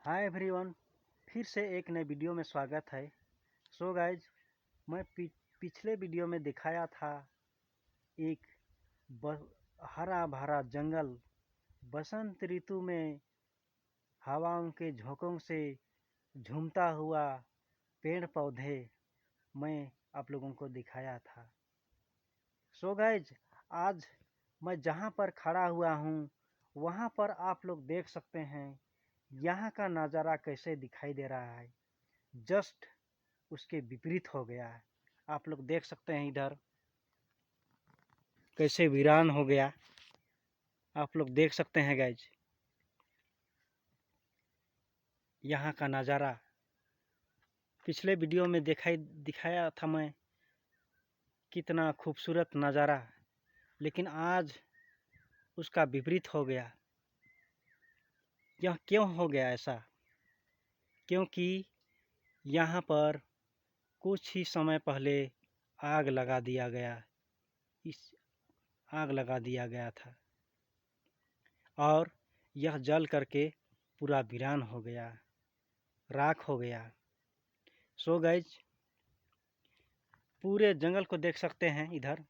Hi everyone, फिर से एक नए वीडियो में स्वागत है। सो गाइज, मैं पिछले वीडियो में दिखाया था एक हरा भरा जंगल। बसंत ऋतु में हवाओं के झोंकों से झूमता हुआ पेड़ पौधे मैं आप लोगों को दिखाया था। सो गाइज, आज मैं जहाँ पर खड़ा हुआ हूँ वहाँ पर आप लोग देख सकते हैं यहाँ का नज़ारा कैसे दिखाई दे रहा है। जस्ट उसके विपरीत हो गया है। आप लोग देख सकते हैं इधर कैसे वीरान हो गया। आप लोग देख सकते हैं गाइज, यहाँ का नज़ारा पिछले वीडियो में दिखाया था मैं, कितना खूबसूरत नज़ारा, लेकिन आज उसका विपरीत हो गया। यह क्यों हो गया ऐसा? क्योंकि यहाँ पर कुछ ही समय पहले आग लगा दिया गया था और यह जल करके पूरा वीरान हो गया, राख हो गया। सो गाइज, पूरे जंगल को देख सकते हैं, इधर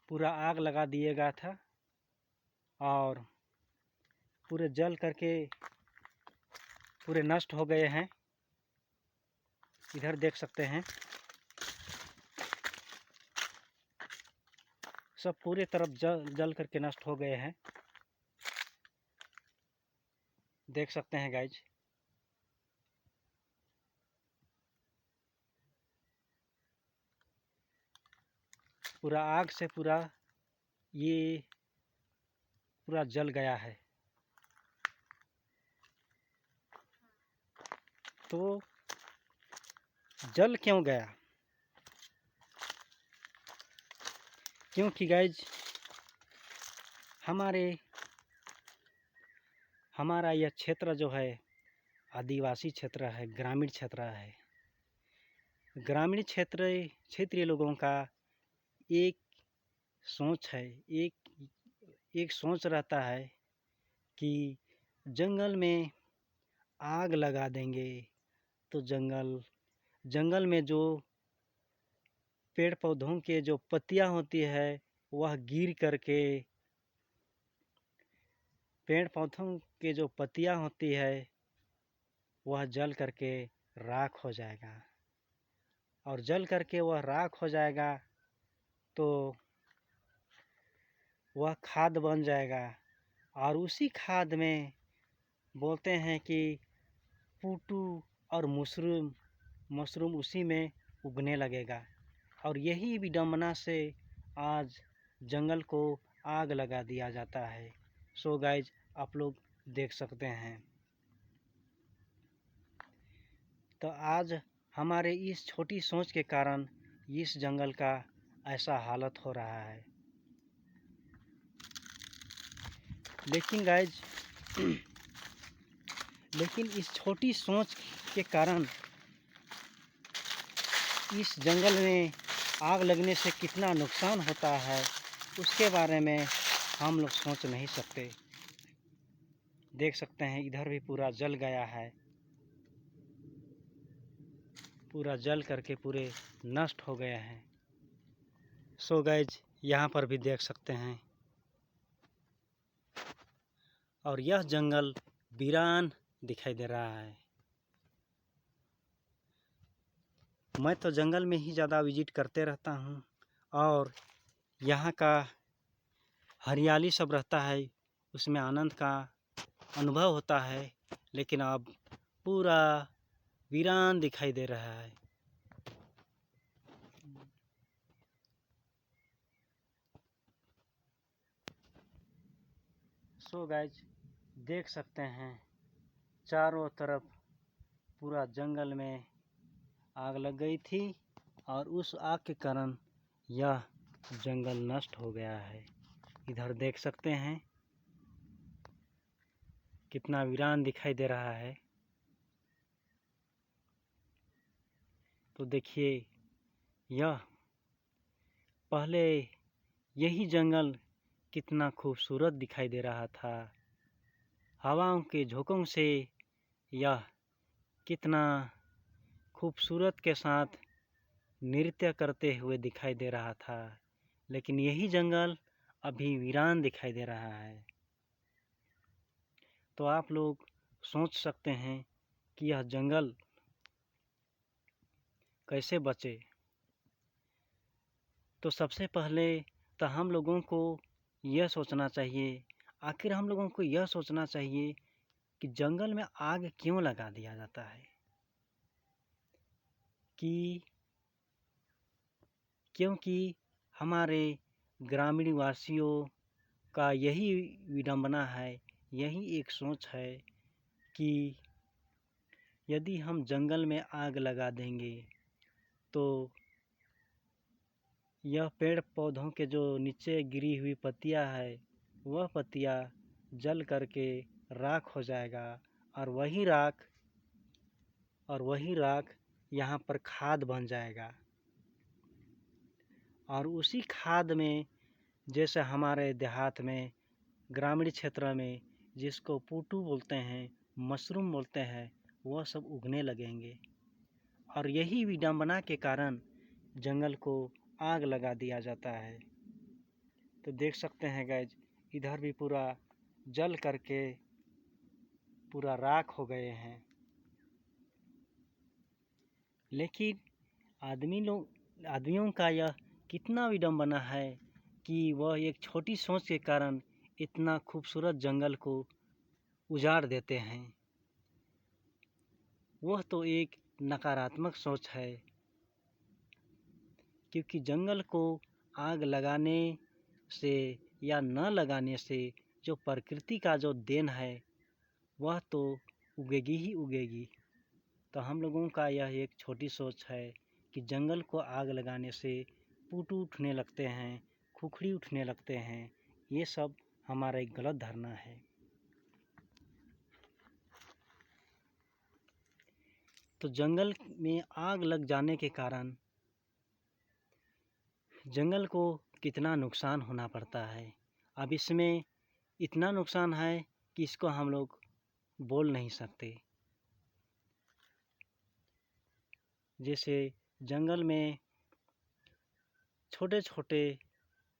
पूरा आग लगा दिया गया था और पूरे जल करके पूरे नष्ट हो गए हैं। इधर देख सकते हैं सब पूरे तरफ जल करके नष्ट हो गए हैं। देख सकते हैं गाइज, पूरा आग से पूरा जल गया है। तो जल क्यों गया? क्योंकि गाइज हमारा यह क्षेत्र जो है आदिवासी क्षेत्र है, ग्रामीण क्षेत्र है। ग्रामीण क्षेत्रीय लोगों का एक सोच है, एक सोच रहता है कि जंगल में आग लगा देंगे तो जंगल में जो पेड़ पौधों के जो पत्तियां होती है वह गिर करके, पेड़ पौधों के जो पत्तियां होती है वह जल करके राख हो जाएगा, और जल करके वह राख हो जाएगा तो वह खाद बन जाएगा, और उसी खाद में बोलते हैं कि पूटू और मशरूम उसी में उगने लगेगा। और यही विडंबना से आज जंगल को आग लगा दिया जाता है। सो गाइज, आप लोग देख सकते हैं। तो आज हमारे इस छोटी सोच के कारण इस जंगल का ऐसा हालत हो रहा है। लेकिन गाइज लेकिन इस छोटी सोच के कारण इस जंगल में आग लगने से कितना नुकसान होता है उसके बारे में हम लोग सोच नहीं सकते। देख सकते हैं इधर भी पूरा जल गया है, पूरा जल करके पूरे नष्ट हो गए हैं। सो गाइज, यहाँ पर भी देख सकते हैं, और यह जंगल वीरान दिखाई दे रहा है। मैं तो जंगल में ही ज़्यादा विजिट करते रहता हूँ और यहाँ का हरियाली सब रहता है, उसमें आनंद का अनुभव होता है। लेकिन अब पूरा वीरान दिखाई दे रहा है। सो गाइज, देख सकते हैं चारों तरफ पूरा जंगल में आग लग गई थी और उस आग के कारण यह जंगल नष्ट हो गया है। इधर देख सकते हैं कितना वीरान दिखाई दे रहा है। तो देखिए, यह पहले यही जंगल कितना खूबसूरत दिखाई दे रहा था। हवाओं के झोंकों से यह कितना खूबसूरत के साथ नृत्य करते हुए दिखाई दे रहा था, लेकिन यही जंगल अभी वीरान दिखाई दे रहा है। तो आप लोग सोच सकते हैं कि यह जंगल कैसे बचे। तो सबसे पहले तो हम लोगों को यह सोचना चाहिए, आखिर हम लोगों को यह सोचना चाहिए कि जंगल में आग क्यों लगा दिया जाता है। क्योंकि हमारे ग्रामीण वासियों का यही विडंबना है, यही एक सोच है कि यदि हम जंगल में आग लगा देंगे तो यह पेड़ पौधों के जो नीचे गिरी हुई पत्तियां है, वह पत्तियां जल करके राख हो जाएगा और वही राख यहाँ पर खाद बन जाएगा। और उसी खाद में, जैसे हमारे देहात में, ग्रामीण क्षेत्र में जिसको पुटू बोलते हैं, मशरूम बोलते हैं, वह सब उगने लगेंगे। और यही विडंबना के कारण जंगल को आग लगा दिया जाता है। तो देख सकते हैं गाइज, इधर भी पूरा जल करके पूरा राख हो गए हैं। लेकिन आदमियों का यह कितना विडंबना है कि वह एक छोटी सोच के कारण इतना खूबसूरत जंगल को उजाड़ देते हैं। वह तो एक नकारात्मक सोच है, क्योंकि जंगल को आग लगाने से या न लगाने से जो प्रकृति का जो देन है वह तो उगेगी ही उगेगी। तो हम लोगों का यह एक छोटी सोच है कि जंगल को आग लगाने से पुटू उठने लगते हैं, खुखड़ी उठने लगते हैं। ये सब हमारा एक गलत धारणा है। तो जंगल में आग लग जाने के कारण जंगल को कितना नुकसान होना पड़ता है। अब इसमें इतना नुकसान है कि इसको हम लोग बोल नहीं सकते। जैसे जंगल में छोटे छोटे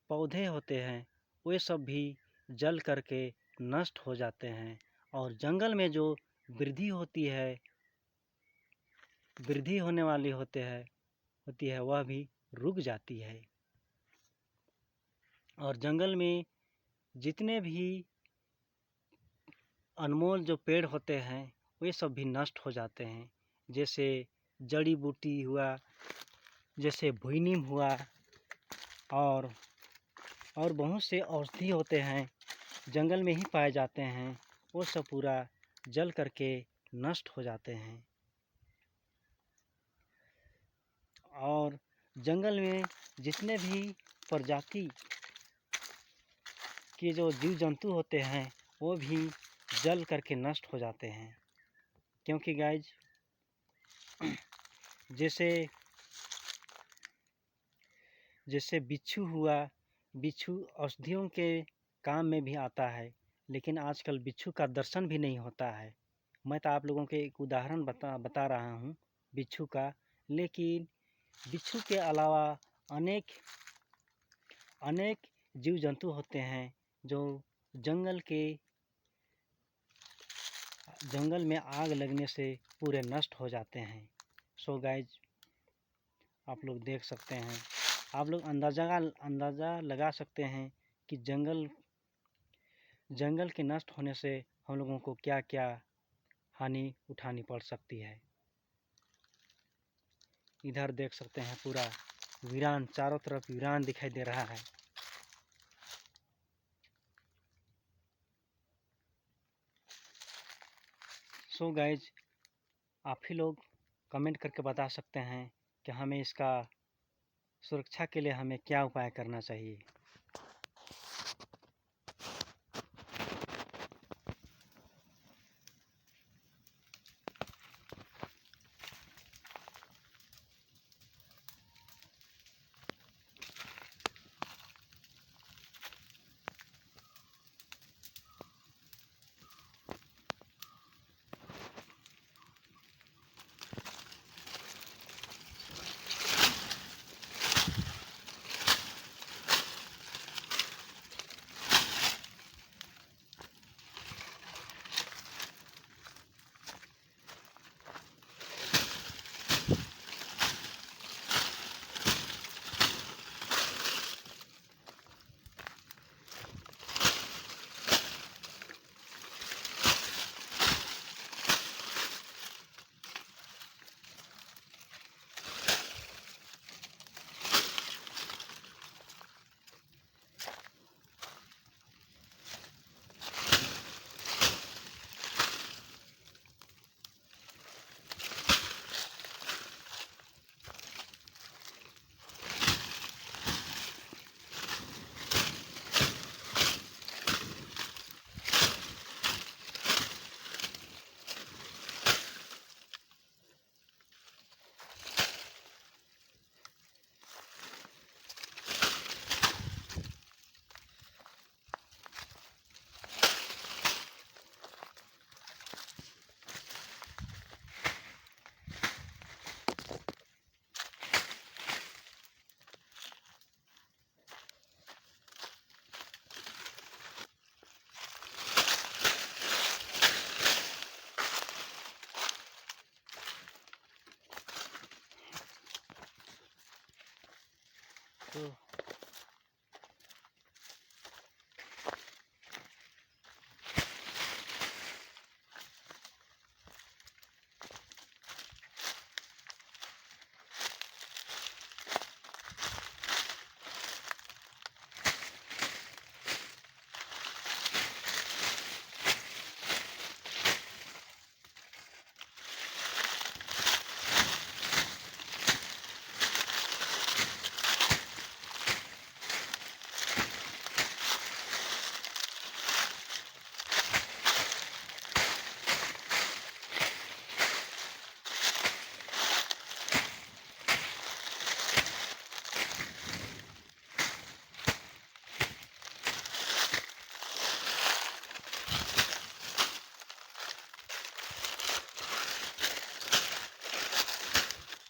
पौधे होते हैं, वे सब भी जल करके नष्ट हो जाते हैं। और जंगल में जो वृद्धि होने वाली होती है वह भी रुक जाती है। और जंगल में जितने भी अनमोल जो पेड़ होते हैं वे सब भी नष्ट हो जाते हैं। जैसे जड़ी बूटी हुआ, जैसे भुइनीम हुआ, और बहुत से औषधि होते हैं जंगल में ही पाए जाते हैं, वो सब पूरा जल करके नष्ट हो जाते हैं। और जंगल में जितने भी प्रजाति के जो जीव जंतु होते हैं वो भी जल करके नष्ट हो जाते हैं। क्योंकि गाइज जैसे बिच्छू हुआ, बिच्छू औषधियों के काम में भी आता है, लेकिन आजकल बिच्छू का दर्शन भी नहीं होता है। मैं तो आप लोगों के एक उदाहरण बता रहा हूँ बिच्छू का, लेकिन बिच्छू के अलावा अनेक जीव जंतु होते हैं जो जंगल में आग लगने से पूरे नष्ट हो जाते हैं। सो गाइज, आप लोग देख सकते हैं, आप लोग अंदाज़ा लगा सकते हैं कि जंगल के नष्ट होने से हम लोगों को क्या क्या हानि उठानी पड़ सकती है। इधर देख सकते हैं पूरा वीरान, चारों तरफ वीरान दिखाई दे रहा है। सो गाइज, आप ही लोग कमेंट करके बता सकते हैं कि हमें इसका सुरक्षा के लिए हमें क्या उपाय करना चाहिए।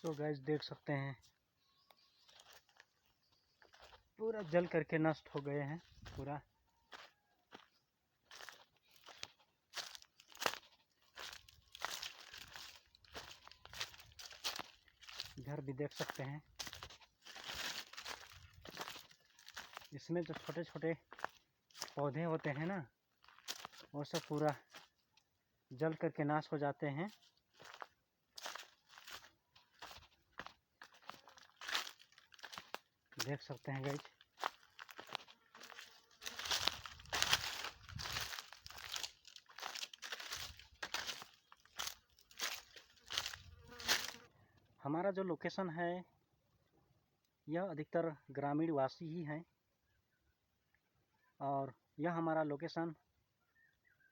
सो गाइस देख सकते हैं पूरा जल करके नष्ट हो गए हैं पूरा। घर भी देख सकते हैं, इसमें जो छोटे छोटे पौधे होते हैं ना वो सब पूरा जल करके नाश हो जाते हैं। देख सकते हैं गाइस। हमारा जो लोकेशन है यह अधिकतर ग्रामीण वासी ही हैं और यह हमारा लोकेशन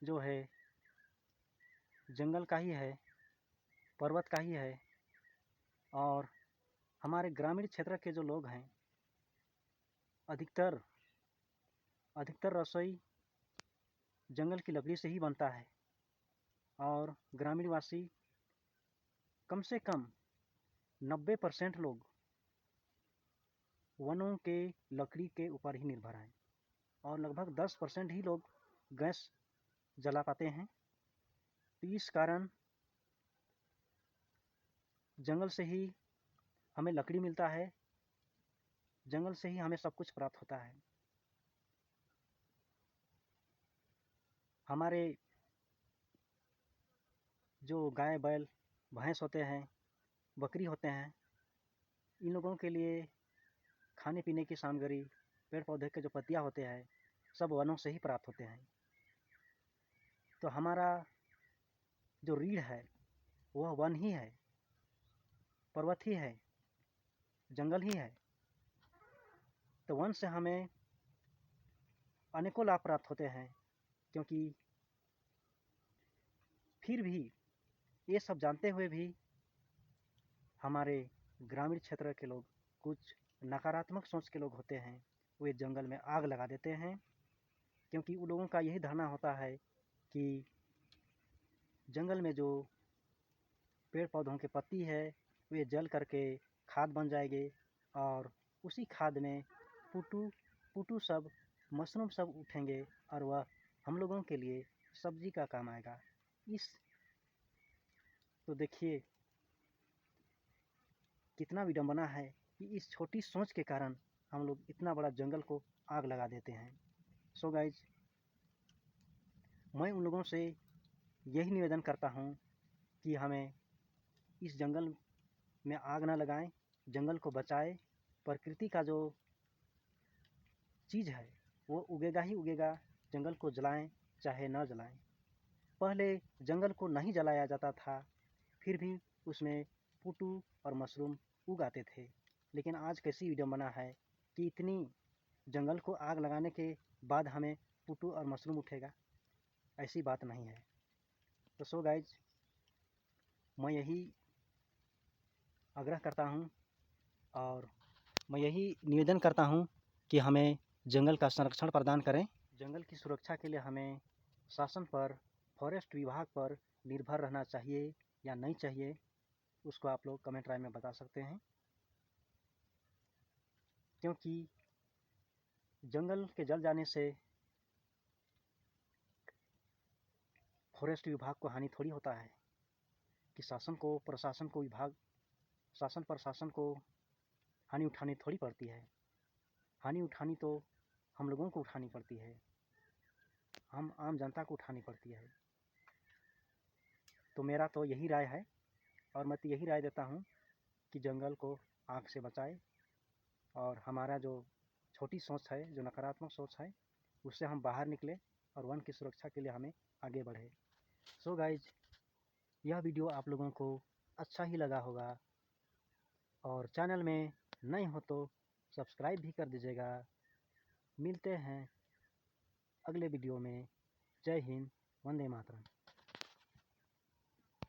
जो है जंगल का ही है, पर्वत का ही है। और हमारे ग्रामीण क्षेत्र के जो लोग हैं अधिकतर रसोई जंगल की लकड़ी से ही बनता है और ग्रामीण वासी कम से कम 90% लोग वनों के लकड़ी के ऊपर ही निर्भर हैं और लगभग 10% ही लोग गैस जला पाते हैं। तो इस कारण जंगल से ही हमें लकड़ी मिलता है, जंगल से ही हमें सब कुछ प्राप्त होता है। हमारे जो गाय बैल भैंस होते हैं, बकरी होते हैं, इन लोगों के लिए खाने पीने की सामग्री, पेड़ पौधे के जो पत्तियाँ होते हैं सब वनों से ही प्राप्त होते हैं। तो हमारा जो रीढ़ है वह वन ही है, पर्वत ही है, जंगल ही है। तो वन से हमें अनेकों लाभ प्राप्त होते हैं, क्योंकि फिर भी ये सब जानते हुए भी हमारे ग्रामीण क्षेत्र के लोग, कुछ नकारात्मक सोच के लोग होते हैं, वे जंगल में आग लगा देते हैं। क्योंकि उन लोगों का यही धारणा होता है कि जंगल में जो पेड़ पौधों के पत्ती है वे जल करके खाद बन जाएंगे और उसी खाद में पुटू सब, मशरूम सब उठेंगे और वह हम लोगों के लिए सब्जी का काम आएगा। तो देखिए कितना विडंबना है कि इस छोटी सोच के कारण हम लोग इतना बड़ा जंगल को आग लगा देते हैं। सो गाइज, मैं उन लोगों से यही निवेदन करता हूँ कि हमें इस जंगल में आग ना लगाएं, जंगल को बचाएं। प्रकृति का जो चीज़ है वो उगेगा ही उगेगा, जंगल को जलाएं चाहे ना जलाएं। पहले जंगल को नहीं जलाया जाता था, फिर भी उसमें पुटू और मशरूम उग आते थे। लेकिन आज कैसी विडंबना है कि इतनी जंगल को आग लगाने के बाद हमें पुटू और मशरूम उठेगा, ऐसी बात नहीं है। तो सो गाइज, मैं यही आग्रह करता हूँ और मैं यही निवेदन करता हूँ कि हमें जंगल का संरक्षण प्रदान करें। जंगल की सुरक्षा के लिए हमें शासन पर, फॉरेस्ट विभाग पर निर्भर रहना चाहिए या नहीं चाहिए, उसको आप लोग कमेंट राय में बता सकते हैं। क्योंकि जंगल के जल जाने से फॉरेस्ट विभाग को हानि थोड़ी होता है कि शासन प्रशासन को हानि उठानी थोड़ी पड़ती है। हानि उठानी तो हम लोगों को उठानी पड़ती है, हम आम जनता को उठानी पड़ती है। तो मेरा तो यही राय है और मैं तो यही राय देता हूँ कि जंगल को आग से बचाए और हमारा जो छोटी सोच है, जो नकारात्मक सोच है, उससे हम बाहर निकले और वन की सुरक्षा के लिए हमें आगे बढ़े। सो गाइज, यह वीडियो आप लोगों को अच्छा ही लगा होगा और चैनल में नए हो तो सब्सक्राइब भी कर दीजिएगा। मिलते हैं अगले वीडियो में। जय हिंद, वंदे मातरम।